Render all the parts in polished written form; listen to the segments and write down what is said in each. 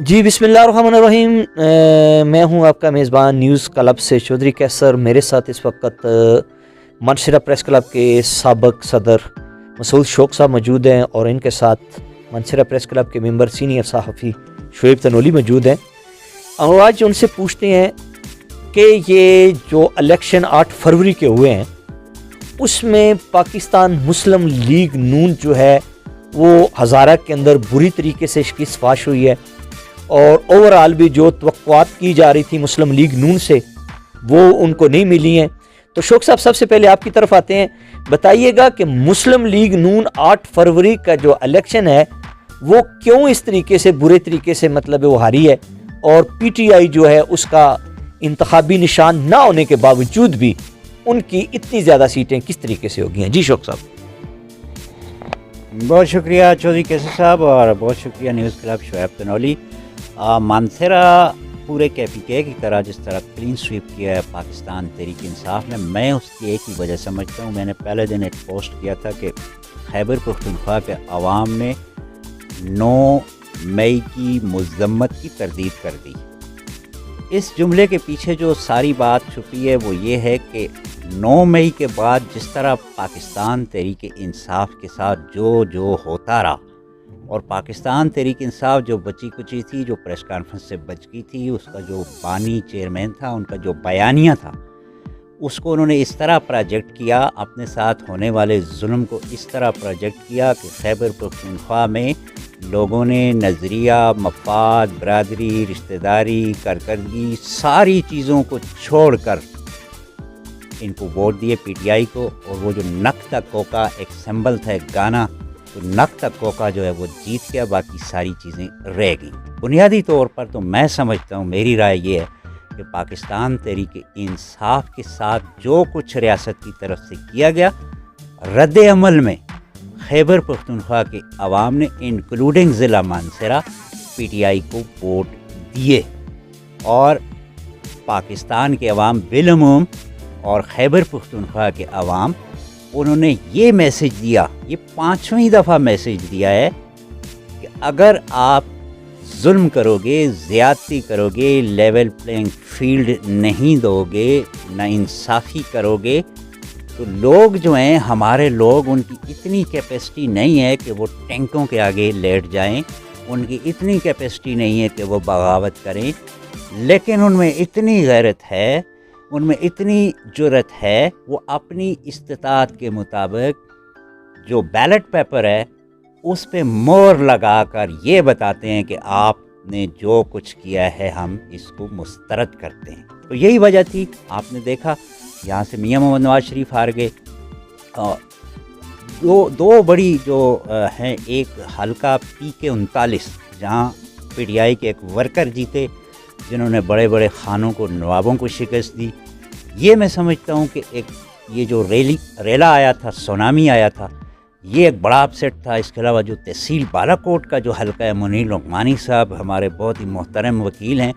جی بسم اللہ الرحمن الرحیم۔ میں ہوں آپ کا میزبان نیوز کلب سے چودھری کیسر۔ میرے ساتھ اس وقت منشرہ پریس کلب کے سابق صدر مسعود شوق صاحب موجود ہیں اور ان کے ساتھ منشرہ پریس کلب کے ممبر سینئر صحافی شعیب تنولی موجود ہیں۔ اور آج ان سے پوچھتے ہیں کہ یہ جو الیکشن 8 فروری کے ہوئے ہیں اس میں پاکستان مسلم لیگ نون جو ہے وہ ہزارہ کے اندر بری طریقے سے شکست فاش ہوئی ہے، اور اوورآل بھی جو توقعات کی جا رہی تھی مسلم لیگ نون سے وہ ان کو نہیں ملی ہیں۔ تو شوق صاحب سب سے پہلے آپ کی طرف آتے ہیں، بتائیے گا کہ مسلم لیگ نون 8 فروری کا جو الیکشن ہے وہ کیوں اس طریقے سے برے طریقے سے وہ ہاری ہے، اور پی ٹی آئی جو ہے اس کا انتخابی نشان نہ ہونے کے باوجود بھی ان کی اتنی زیادہ سیٹیں کس طریقے سے ہوگی ہیں؟ جی شوق صاحب۔ بہت شکریہ چودھری کیسر صاحب، اور بہت شکریہ نیوز کلب شعیب تنولی۔ مانسرا پورے KPK کی طرح جس طرح کلین سویپ کیا ہے پاکستان تحریک انصاف نے، میں اس کی ایک ہی وجہ سمجھتا ہوں۔ میں نے پہلے دن ایک پوسٹ کیا تھا کہ خیبر پختونخوا کے عوام نے 9 مئی کی مذمت کی تردید کر دی۔ اس جملے کے پیچھے جو ساری بات چھپی ہے وہ یہ ہے کہ 9 مئی کے بعد جس طرح پاکستان تحریک انصاف کے ساتھ جو ہوتا رہا، اور پاکستان تحریک انصاف جو بچی کچی تھی، جو پریس کانفرنس سے بچ گئی تھی، اس کا جو بانی چیئرمین تھا، ان کا جو بیانیہ تھا، اس کو انہوں نے اس طرح پروجیکٹ کیا، اپنے ساتھ ہونے والے ظلم کو اس طرح پروجیکٹ کیا کہ خیبر پختونخوا میں لوگوں نے نظریہ، مفاد، برادری، رشتہ داری، کارکردگی، ساری چیزوں کو چھوڑ کر ان کو ووٹ دیے PTI کو۔ اور وہ جو نقطہ کوکا ایک سمبل تھا، ایک گانا، تو نقطہ کوکا جو ہے وہ جیت گیا، باقی ساری چیزیں رہ گئیں۔ بنیادی طور پر تو میں سمجھتا ہوں، میری رائے یہ ہے کہ پاکستان تحریک انصاف کے ساتھ جو کچھ ریاست کی طرف سے کیا گیا، رد عمل میں خیبر پختونخوا کے عوام نے انکلوڈنگ ضلع مانسرا PTI کو ووٹ دیے، اور پاکستان کے عوام بالعموم اور خیبر پختونخوا کے عوام، انہوں نے یہ میسج دیا، یہ 5ویں دفعہ میسج دیا ہے کہ اگر آپ ظلم کرو گے، زیادتی کرو گے، لیول پلینگ فیلڈ نہیں دو گے، نا انصافی کرو گے، تو لوگ جو ہیں، ہمارے لوگ، ان کی اتنی کیپیسٹی نہیں ہے کہ وہ ٹینکوں کے آگے لیٹ جائیں، ان کی اتنی کیپیسٹی نہیں ہے کہ وہ بغاوت کریں، لیکن ان میں اتنی غیرت ہے، ان میں اتنی جرت ہے، وہ اپنی استطاعت کے مطابق جو بیلٹ پیپر ہے اس پہ مور لگا کر یہ بتاتے ہیں کہ آپ نے جو کچھ کیا ہے ہم اس کو مسترد کرتے ہیں۔ تو یہی وجہ تھی، آپ نے دیکھا یہاں سے میاں محمد نواز شریف ہار گئے، دو بڑی جو ہیں، ایک حلقہ PK39 جہاں PTI کے ایک ورکر جیتے جنہوں نے بڑے بڑے خانوں کو، نوابوں کو شکست دی۔ یہ میں سمجھتا ہوں کہ ایک یہ جو ریلا آیا تھا، سونامی آیا تھا، یہ ایک بڑا اپسیٹ تھا۔ اس کے علاوہ جو تحصیل بالا کوٹ کا جو حلقہ ہے، منیر لقمانی صاحب ہمارے بہت ہی محترم وکیل ہیں،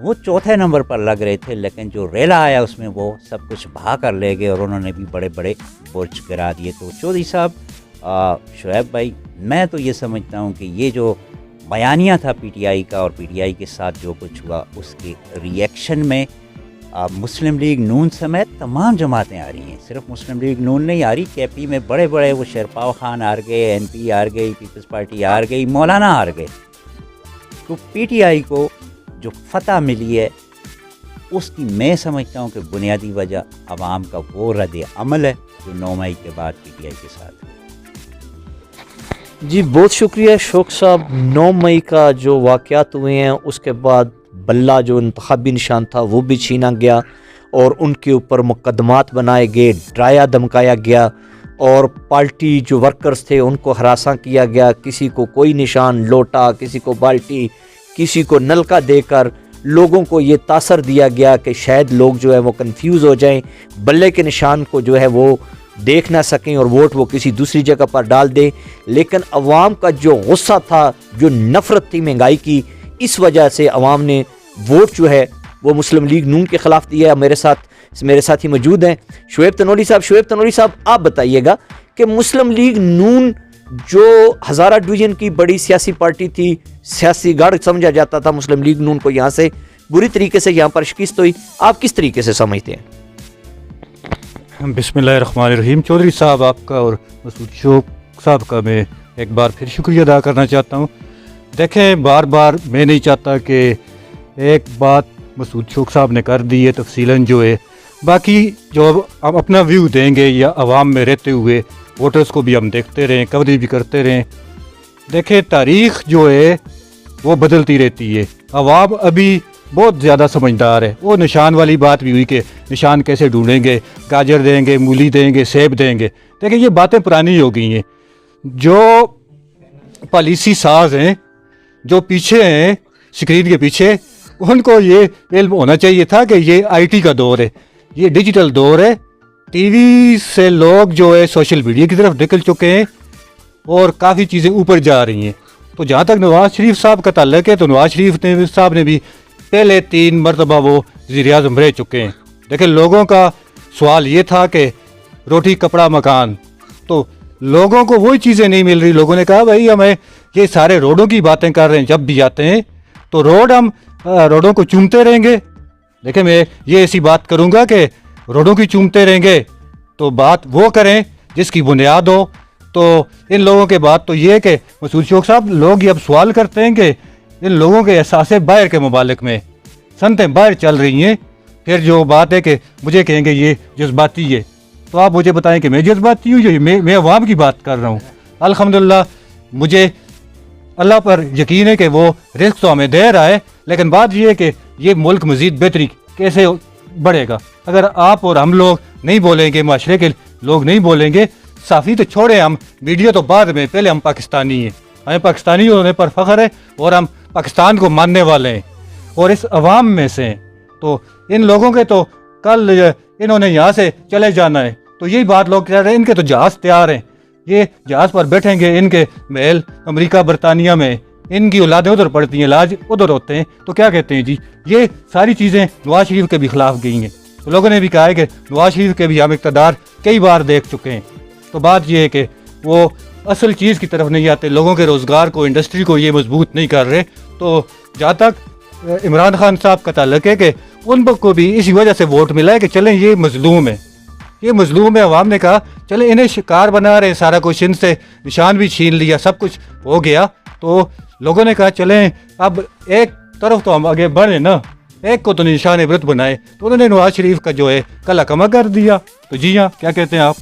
وہ 4تھے نمبر پر لگ رہے تھے، لیکن جو ریلا آیا اس میں وہ سب کچھ بہا کر لے گئے، اور انہوں نے بھی بڑے بڑے برج گرا دیے۔ تو چودھری صاحب، شعیب بھائی، میں تو یہ سمجھتا ہوں کہ یہ جو بیانیہ تھا PTI کا، اور PTI کے ساتھ جو کچھ ہوا، اس کے ری ایکشن میں مسلم لیگ نون سمیت تمام جماعتیں آ رہی ہیں۔ صرف مسلم لیگ نون نہیں آ رہی، KP میں بڑے بڑے وہ شیرپاؤ خان ہار گئے، NP ہار گئی، پیپلز پارٹی ہار گئی، مولانا ہار گئے۔ تو PTI کو جو فتح ملی ہے، اس کی میں سمجھتا ہوں کہ بنیادی وجہ عوام کا وہ رد عمل ہے جو 9 مئی کے بعد PTI کے ساتھ ہے۔ جی بہت شکریہ شوق صاحب۔ 9 مئی کا جو واقعات ہوئے ہیں، اس کے بعد بلہ جو انتخابی نشان تھا وہ بھی چھینا گیا، اور ان کے اوپر مقدمات بنائے گئے، ڈرایا دھمکایا گیا، اور پارٹی جو ورکرز تھے ان کو ہراساں کیا گیا، کسی کو کوئی نشان، لوٹا، کسی کو بالٹی، کسی کو نلکا دے کر لوگوں کو یہ تاثر دیا گیا کہ شاید لوگ جو ہے وہ کنفیوز ہو جائیں، بلے کے نشان کو جو ہے وہ دیکھ نہ سکیں، اور ووٹ وہ کسی دوسری جگہ پر ڈال دیں۔ لیکن عوام کا جو غصہ تھا، جو نفرت تھی مہنگائی کی، اس وجہ سے عوام نے ووٹ جو ہے وہ مسلم لیگ نون کے خلاف دیا۔ میرے ساتھ ہی موجود ہیں شعیب تنولی صاحب۔ شعیب تنولی صاحب، آپ بتائیے گا کہ مسلم لیگ نون جو ہزارہ ڈویژن کی بڑی سیاسی پارٹی تھی, سیاسی گڑھ سمجھا جاتا تھا مسلم لیگ نون کو, یہاں سے بری طریقے سے یہاں پر شکست ہوئی. آپ کس طریقے سے سمجھتے ہیں؟ بسم اللہ الرحمن الرحیم. چودھری صاحب آپ کا اور مسعود شوق صاحب کا میں ایک بار پھر شکریہ ادا کرنا چاہتا ہوں. دیکھیں, بار بار میں نہیں چاہتا کہ ایک بات مسعود شوق صاحب نے کر دی ہے تفصیلاً جو ہے, باقی جو ہم اپنا ویو دیں گے یا عوام میں رہتے ہوئے ووٹرز کو بھی ہم دیکھتے رہیں, کوریج بھی کرتے رہیں. دیکھیں, تاریخ جو ہے وہ بدلتی رہتی ہے. عوام ابھی بہت زیادہ سمجھدار ہے. وہ نشان والی بات بھی ہوئی کہ نشان کیسے ڈھونڈیں گے, گاجر دیں گے, مولی دیں گے, سیب دیں گے. دیکھیں, یہ باتیں پرانی ہو گئی ہیں. جو پالیسی ساز ہیں, جو پیچھے ہیں اسکرین کے پیچھے, ان کو یہ علم ہونا چاہیے تھا کہ یہ آئی ٹی کا دور ہے, یہ ڈیجیٹل دور ہے. ٹی وی سے لوگ جو ہے سوشل میڈیا کی طرف نکل چکے ہیں اور کافی چیزیں اوپر جا رہی ہیں. تو جہاں تک نواز شریف صاحب کا تعلق ہے, تو نواز شریف صاحب نے بھی پہلے 3 مرتبہ وہ وزیر اعظم رہ چکے ہیں. دیکھیں, لوگوں کا سوال یہ تھا کہ روٹی کپڑا مکان, تو لوگوں کو وہی چیزیں نہیں مل رہی. لوگوں نے کہا بھائی ہمیں یہ سارے روڈوں کی باتیں کر رہے ہیں, جب بھی آتے ہیں تو ہم روڈوں کو چومتے رہیں گے. دیکھیں, میں یہ ایسی بات کروں گا کہ روڈوں کی چومتے رہیں گے تو بات وہ کریں جس کی بنیاد ہو. تو ان لوگوں کے بات تو یہ ہے کہ مسعود شوق صاحب, لوگ یہ اب سوال کرتے ہیں کہ ان لوگوں کے احساسیں باہر کے ممالک میں سنتیں باہر چل رہی ہیں. پھر جو بات ہے کہ مجھے کہیں گے یہ جذباتی ہے, تو آپ مجھے بتائیں کہ میں جذباتی ہوں یا میں عوام کی بات کر رہا ہوں. الحمدللہ مجھے اللہ پر یقین ہے کہ وہ رزق تو ہمیں دے رہا ہے, لیکن بات یہ ہے کہ یہ ملک مزید بہتری کیسے بڑھے گا اگر آپ اور ہم لوگ نہیں بولیں گے, معاشرے کے لوگ نہیں بولیں گے. صافی تو چھوڑیں, ہم میڈیا تو بعد میں, پہلے ہم پاکستانی ہیں, ہمیں پاکستانی ہونے پر فخر ہے اور ہم پاکستان کو ماننے والے ہیں اور اس عوام میں سے ہیں. تو ان لوگوں کے تو کل انہوں نے یہاں سے چلے جانا ہے, تو یہی بات لوگ کہہ رہے ہیں. ان کے تو جہاز تیار ہیں, یہ جہاز پر بیٹھیں گے, ان کے محل امریکہ برطانیہ میں, ان کی اولادیں ادھر پڑتی ہیں, علاج ادھر ہوتے ہیں. تو کیا کہتے ہیں جی, یہ ساری چیزیں نواز شریف کے بھی خلاف گئی ہیں. تو لوگوں نے بھی کہا ہے کہ نواز شریف کے بھی ہم اقتدار کئی بار دیکھ چکے ہیں. تو بات یہ ہے کہ وہ اصل چیز کی طرف نہیں آتے, لوگوں کے روزگار کو, انڈسٹری کو یہ مضبوط نہیں کر رہے. تو جہاں تک عمران خان صاحب کا تعلق ہے کہ ان کو بھی اسی وجہ سے ووٹ ملا ہے کہ چلیں یہ مظلوم ہے, یہ مظلوم ہے. عوام نے کہا چلیں انہیں شکار بنا رہے ہیں, سارا کچھ ان سے نشان بھی چھین لیا, سب کچھ ہو گیا. تو لوگوں نے کہا چلیں اب ایک طرف تو ہم آگے بڑھیں نا, ایک کو تو نشان عبرت بنائے. تو انہوں نے نواز شریف کا جو ہے کلا کما کر دیا. تو جی ہاں, کیا کہتے ہیں آپ؟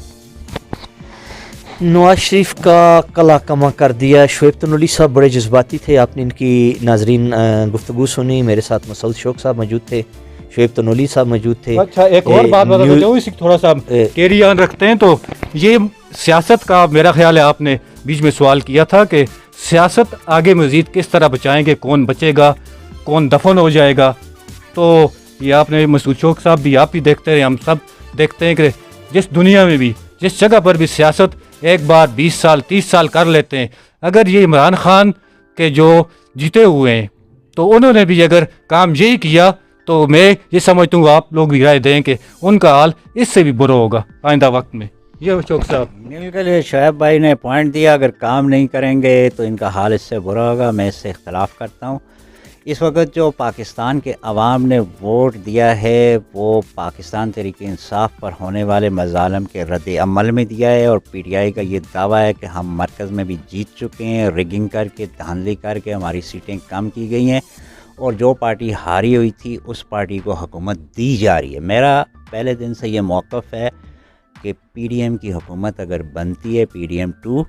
نواز شریف کا کلا کما کر دیا. شعیب تنولی صاحب بڑے جذباتی تھے, آپ نے ان کی ناظرین گفتگو سنی. میرے ساتھ مسعود شوق صاحب موجود تھے, شعیب تنولی صاحب موجود تھے. اچھا, ایک اور بات بتا دو, اسی تھوڑا سا کیری آن رکھتے ہیں. تو یہ سیاست کا میرا خیال ہے, آپ نے بیچ میں سوال کیا تھا کہ سیاست آگے مزید کس طرح بچائیں گے, کون بچے گا, کون دفن ہو جائے گا. تو یہ آپ نے مسعود شوق صاحب بھی, آپ بھی دیکھتے رہے, ہم سب دیکھتے ہیں کہ جس دنیا میں بھی, جس جگہ پر بھی سیاست ایک بار 20 سال 30 سال کر لیتے ہیں. اگر یہ عمران خان کے جو جیتے ہوئے ہیں تو انہوں نے بھی اگر کام یہی کیا تو میں یہ سمجھتا ہوں آپ لوگ بھی رائے دیں کہ ان کا حال اس سے بھی برا ہوگا آئندہ وقت میں. یہ شوق صاحب بالکل شعیب بھائی نے پوائنٹ دیا, اگر کام نہیں کریں گے تو ان کا حال اس سے برا ہوگا. میں اس سے اختلاف کرتا ہوں. اس وقت جو پاکستان کے عوام نے ووٹ دیا ہے وہ پاکستان تحریک انصاف پر ہونے والے مظالم کے رد عمل میں دیا ہے, اور پی ٹی آئی کا یہ دعویٰ ہے کہ ہم مرکز میں بھی جیت چکے ہیں, ریگنگ کر کے, دھاندلی کر کے ہماری سیٹیں کم کی گئی ہیں, اور جو پارٹی ہاری ہوئی تھی اس پارٹی کو حکومت دی جا رہی ہے. میرا پہلے دن سے یہ موقف ہے کہ پی ڈی ایم کی حکومت اگر بنتی ہے, پی ڈی ایم 2,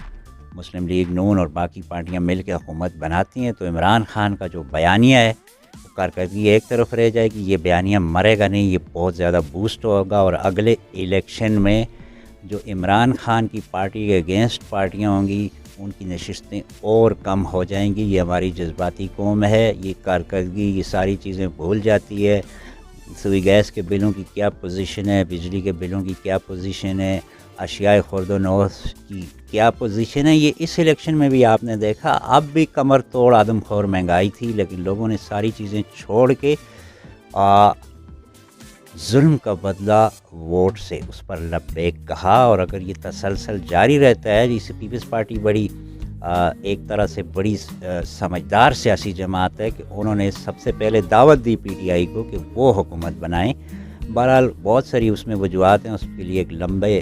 مسلم لیگ نون اور باقی پارٹیاں مل کے حکومت بناتی ہیں, تو عمران خان کا جو بیانیہ ہے وہ کارکردگی ایک طرف رہ جائے گی. یہ بیانیہ مرے گا نہیں, یہ بہت زیادہ بوسٹ ہوگا, اور اگلے الیکشن میں جو عمران خان کی پارٹی کے اگینسٹ پارٹیاں ہوں گی ان کی نشستیں اور کم ہو جائیں گی. یہ ہماری جذباتی قوم ہے, یہ کارکردگی, یہ ساری چیزیں بھول جاتی ہے. سوئی گیس کے بلوں کی کیا پوزیشن ہے, بجلی کے بلوں کی کیا پوزیشن ہے, اشیاء خرد و نوش کی کیا پوزیشن ہے. یہ اس الیکشن میں بھی آپ نے دیکھا, اب بھی کمر توڑ آدم خور مہنگائی تھی, لیکن لوگوں نے ساری چیزیں چھوڑ کے ظلم کا بدلہ ووٹ سے، اس پر لبیک کہا. اور اگر یہ تسلسل جاری رہتا ہے، جسے پیپلز پارٹی بڑی ایک طرح سے بڑی سمجھدار سیاسی جماعت ہے کہ انہوں نے سب سے پہلے دعوت دی پی ٹی آئی کو کہ وہ حکومت بنائیں. بہرحال بہت ساری اس میں وجوہات ہیں، اس کے لیے ایک لمبے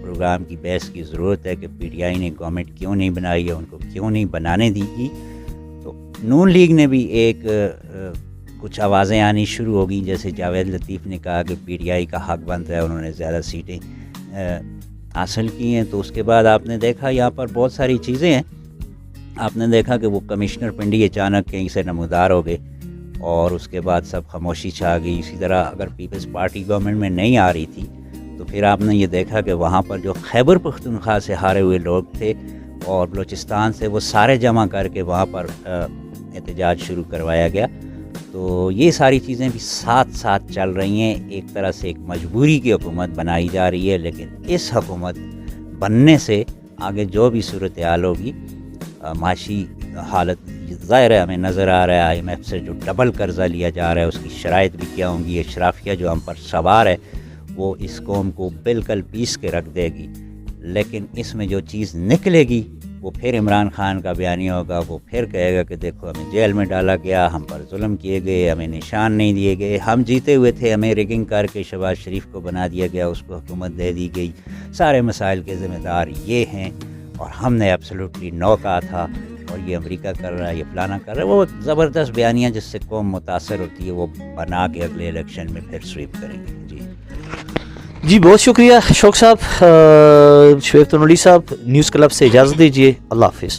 پروگرام کی بحث کی ضرورت ہے کہ پی ٹی آئی نے گورنمنٹ کیوں نہیں بنائی ہے، ان کو کیوں نہیں بنانے دی گی. تو نون لیگ نے بھی ایک کچھ آوازیں آنی شروع ہو گئیں، جیسے جاوید لطیف نے کہا کہ پی ٹی آئی کا حق بنتا ہے، انہوں نے زیادہ سیٹیں حاصل کی ہیں. تو اس کے بعد آپ نے دیکھا یہاں پر بہت ساری چیزیں ہیں. آپ نے دیکھا کہ وہ کمشنر پنڈی اچانک کہیں سے نمودار ہو گئے اور اس کے بعد سب خاموشی چھا گئی. اسی طرح اگر پیپلز پارٹی گورنمنٹ میں نہیں آ رہی تھی تو پھر آپ نے یہ دیکھا کہ وہاں پر جو خیبر پختونخوا سے ہارے ہوئے لوگ تھے اور بلوچستان سے، وہ سارے جمع کر کے وہاں پر احتجاج شروع کروایا گیا. تو یہ ساری چیزیں بھی ساتھ ساتھ چل رہی ہیں. ایک طرح سے ایک مجبوری کی حکومت بنائی جا رہی ہے، لیکن اس حکومت بننے سے آگے جو بھی صورتحال ہوگی، معاشی حالت ظاہر ہے ہمیں نظر آ رہا ہے، آئی ایم ایف سے جو ڈبل قرضہ لیا جا رہا ہے اس کی شرائط بھی کیا ہوں گی. اشرافیہ جو ہم پر سوار ہے وہ اس قوم کو بالکل پیس کے رکھ دے گی. لیکن اس میں جو چیز نکلے گی وہ پھر عمران خان کا بیانیہ ہوگا. وہ پھر کہے گا کہ دیکھو ہمیں جیل میں ڈالا گیا، ہم پر ظلم کیے گئے، ہمیں نشان نہیں دیے گئے، ہم جیتے ہوئے تھے، ہمیں ریگنگ کر کے شہباز شریف کو بنا دیا گیا، اس کو حکومت دے دی گئی، سارے مسائل کے ذمہ دار یہ ہیں اور ہم نے ایبسلیوٹلی نو کہا تھا اور یہ امریکہ کر رہا ہے، یہ فلانا کر رہا ہے. وہ زبردست بیانیہ جس سے قوم متاثر ہوتی ہے وہ بنا کے اگلے الیکشن میں پھر سویپ کریں گے. جی بہت شکریہ شوق صاحب. شعیب تنولی صاحب، نیوز کلب سے اجازت دیجیے. اللہ حافظ.